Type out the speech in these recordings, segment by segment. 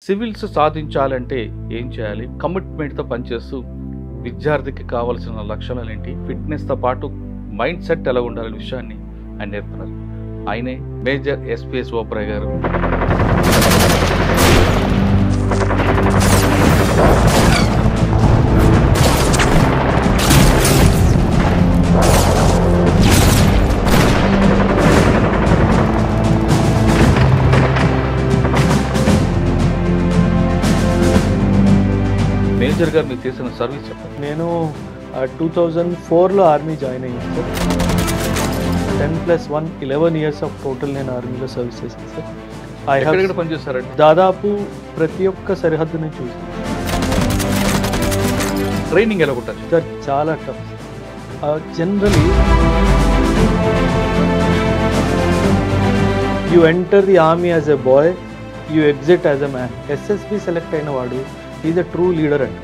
Civils సాధించాలంటే ఏం చేయాలి? కమిట్మెంట్తో పనిచేస్తూ విద్యార్థికి కావాల్సిన లక్షణాలు ఏంటి, ఫిట్నెస్తో పాటు మైండ్ సెట్ ఎలా ఉండాలనే విషయాన్ని ఆయన నేర్పుతున్నారు. ఆయనే మేజర్ ఎస్పీఎస్ ఓబరాయ్ గారు. మేజర్ గారు మీకు చేసిన సర్వీస్ చెప్పండి. నేను 2004లో ఆర్మీ జాయిన్ అయ్యాను సార్. 10+1 11 ఇయర్స్ ఆఫ్ టోటల్ నేను ఆర్మీలో సర్వీస్ చేశాను సార్. ఎక్కడ పనిచేస్తారండి? దాదాపు ప్రతి ఒక్క సరిహద్దుని చూసి. ట్రైనింగ్ ఎలా ఉంటుంది సార్? చాలా tough. Generally you enter the army as a boy, you exit as a man. SSB select అయిన వాడు is a true leader and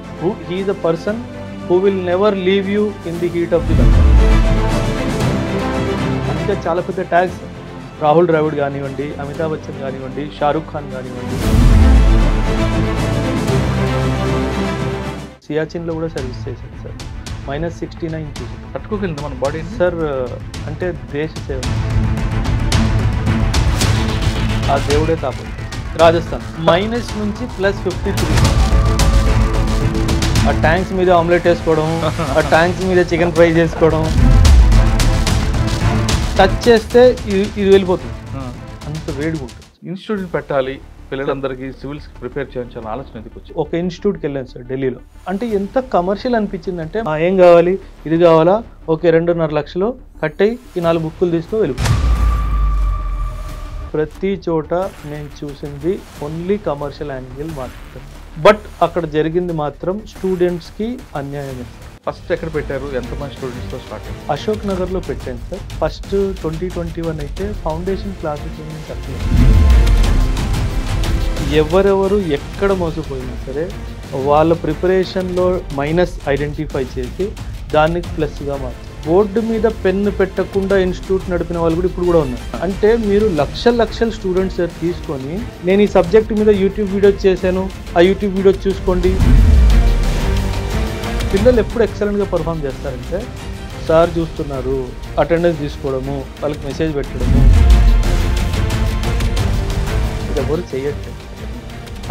he is a person who will never leave you in the heat of the battle. అందుకే చాలా పెద్ద tags Rahul Dravid కానివ్వండి, అమితాబ్ బచ్చన్ కానివ్వండి, షారూక్ ఖాన్ కానివ్వండి. సియాచిన్లో కూడా service చేశాను సార్. -69 చూసి తట్టుకోగలిగింది మన బాడీ సార్. అంటే దేశ సేవ, ఆ దేవుడే తాపం. రాజస్థాన్ మైనస్ నుంచి +53. ఆ ట్యాంక్స్ మీద ఆమ్లెట్ వేసుకోవడం, ఆ ట్యాంక్స్ మీద చికెన్ ఫ్రై చేసుకోవడం, టచ్ చేస్తే ఇది వెళ్ళిపోతుంది. అంత వేడిగా ఉంటుంది. ఇన్స్టిట్యూట్ పెట్టాలి పిల్లలందరికీ, సివిల్స్కి ప్రిపేర్ చేయించాలని ఆలోచన ఎందుకు వచ్చింది? ఒక ఇన్స్టిట్యూట్కి వెళ్ళాను సార్ ఢిల్లీలో. అంటే ఎంత కమర్షియల్ అనిపించిందంటే, ఏం కావాలి, ఇది కావాలా, ఓకే 2.5 లక్షలు కట్టయి ఈ 4 బుక్కులు తీసుకో వెళ్ళిపో. ప్రతి చోట నేను చూసింది ఓన్లీ కమర్షియల్ యాంగిల్ మాత్రం. బట్ అక్కడ జరిగింది మాత్రం స్టూడెంట్స్కి అన్యాయమే. ఫస్ట్ ఎక్కడ పెట్టారు? ఎంతమంది స్టూడెంట్స్తో స్టార్ట్ అయ్యారు? అశోక్ నగర్లో పెట్టాను సార్. ఫస్ట్ 2021 అయితే ఫౌండేషన్ క్లాసెస్ చెప్పలేదు. ఎవరెవరు ఎక్కడ మోసపోయినా సరే వాళ్ళ ప్రిపరేషన్లో మైనస్ ఐడెంటిఫై చేసి దాన్ని ప్లస్గా మార్చారు. బోర్డు మీద పెన్ను పెట్టకుండా ఇన్స్టిట్యూట్ నడిపిన వాళ్ళు కూడా ఇప్పుడు కూడా ఉన్నారు. అంటే మీరు లక్షల స్టూడెంట్స్ తీసుకొని, నేను ఈ సబ్జెక్ట్ మీద యూట్యూబ్ వీడియో చేశాను, ఆ యూట్యూబ్ వీడియో చూసుకోండి. పిల్లలు ఎప్పుడు ఎక్సలెంట్గా పర్ఫామ్ చేస్తారంటే, సార్ చూస్తున్నారు, అటెండెన్స్ తీసుకోవడము, వాళ్ళకి మెసేజ్ పెట్టడము, ఇది ఎవరు చేయట్లేదు.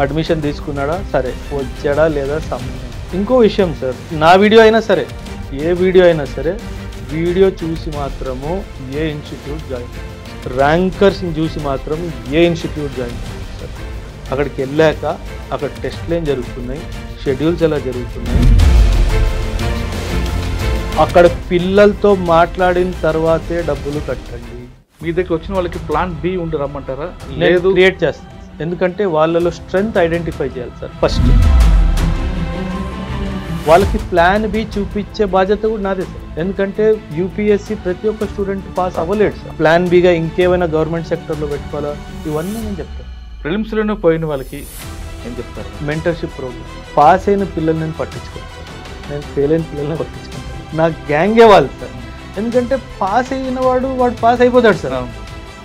అడ్మిషన్ తీసుకున్నాడా, సరే వచ్చాడా లేదా సంబంధం. ఇంకో విషయం సార్, నా వీడియో అయినా సరే, ఏ వీడియో అయినా సరే, వీడియో చూసి మాత్రము ఏ ఇన్స్టిట్యూట్ జాయిన్, ర్యాంకర్స్ని చూసి మాత్రం ఏ ఇన్స్టిట్యూట్ జాయిన్ సార్. అక్కడికి వెళ్ళాక అక్కడ టెస్ట్లు ఏం జరుగుతున్నాయి, షెడ్యూల్స్ ఎలా జరుగుతున్నాయి, అక్కడ పిల్లలతో మాట్లాడిన తర్వాతే డబ్బులు కట్టండి. మీ దగ్గర వచ్చిన వాళ్ళకి ప్లాన్ బి ఉండి రమ్మంటారా? లేదు, క్రియేట్ చేస్తాను. ఎందుకంటే వాళ్ళలో స్ట్రెంగ్త్ ఐడెంటిఫై చేయాలి సార్. ఫస్ట్ వాళ్ళకి ప్లాన్ బి చూపించే బాధ్యత కూడా నాదే సార్. ఎందుకంటే యూపీఎస్సీ ప్రతి ఒక్క స్టూడెంట్ పాస్ అవ్వలేడు సార్. ప్లాన్ బిగా ఇంకేమైనా గవర్నమెంట్ సెక్టర్లో పెట్టుకోవాలా, ఇవన్నీ నేను చెప్తాను. ప్రిలిమ్స్లోనే పోయిన వాళ్ళకి ఏం చెప్తారు? Mentorship programme. పాస్ అయిన పిల్లల్ని నేను పట్టించుకోను సార్, నేను ఫెయిల్ అయిన పిల్లల్ని పట్టించుకుంటాను. నా గ్యాంగే వాళ్ళు సార్. ఎందుకంటే పాస్ అయిన వాడు పాస్ అయిపోతాడు సార్,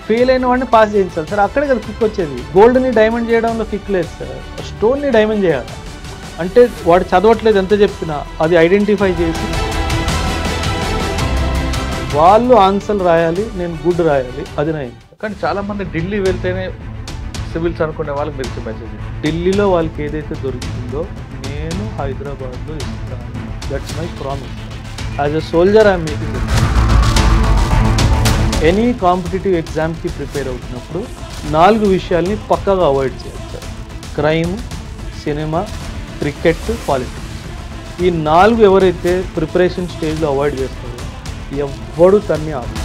ఫెయిల్ అయిన వాడిని పాస్ చేయించాలి సార్. అక్కడే కదా కిక్ వచ్చేది. గోల్డ్ని డైమండ్ చేయడంలో కిక్ లేదు సార్, స్టోన్ని డైమండ్ చేయాలి. అంటే వాడు చదవట్లేదు ఎంత చెప్పినా అది ఐడెంటిఫై చేసి వాళ్ళు ఆన్సర్లు రాయాలి, నేను గుడ్ రాయాలి, అది నా. కానీ చాలామంది ఢిల్లీ వెళ్తేనే సివిల్స్ అనుకునే వాళ్ళకి మీరు మెసేజ్, ఢిల్లీలో వాళ్ళకి ఏదైతే దొరుకుతుందో నేను హైదరాబాద్లో ఇస్తాను. That's my promise. As a soldier I'm making it. Any competitive ఎగ్జామ్కి ప్రిపేర్ అవుతున్నప్పుడు 4 విషయాల్ని పక్కాగా అవాయిడ్ చేయాలి sir. Crime, cinema, cricket, politics. ఈ 4 ఎవరైతే ప్రిపరేషన్ స్టేజ్లో అవాయిడ్ చేస్తారో ఎవ్వడు తన్ని ఆపు.